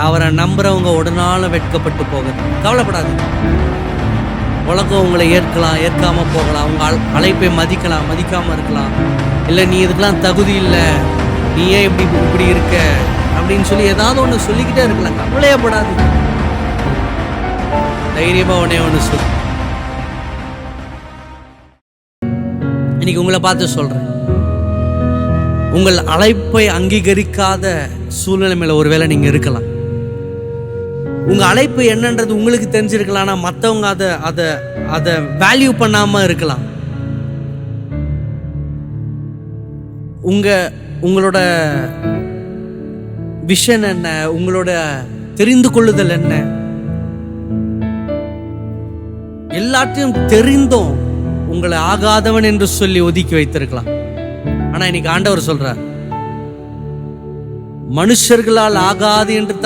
அவரை நம்புறவங்க ஒரு நாளும் வெட்கப்பட்டு போகிறது. கவலைப்படாதீங்க. உலகம் உங்களை ஏற்கலாம், ஏற்காம போகலாம். உங்க அழைப்பை மதிக்கலாம், மதிக்காம இருக்கலாம். இல்லை நீ இதுக்கெல்லாம் தகுதி இல்லை, நீ ஏன் இப்படி இருக்க அப்படின்னு சொல்லி ஏதாவது ஒன்று சொல்லிக்கிட்டே இருக்கலாம். கவலையப்படாதீங்க. தைரியமா ஒன்று சொல்லு. இன்னைக்கு உங்களை பார்த்து சொல்றேன், உங்கள் அழைப்பை அங்கீகரிக்காத சூழ்நிலை மேல ஒருவேளை நீங்க இருக்கலாம். உங்க அழைப்பு என்னன்றது உங்களுக்கு தெரிஞ்சிருக்கலாம், ஆனா மற்றவங்க அதை வேல்யூ பண்ணாம இருக்கலாம். உங்களோட விஷன் என்ன, உங்களோட தெரிந்து கொள்ளுதல் என்ன, எல்லாத்தையும் தெரிந்தும் உங்களை ஆகாதவன் என்று சொல்லி ஒதுக்கி வைத்திருக்கலாம். ஆனா இன்னைக்கு ஆண்டவர் சொல்றார், மனுஷர்களால் ஆகாது என்று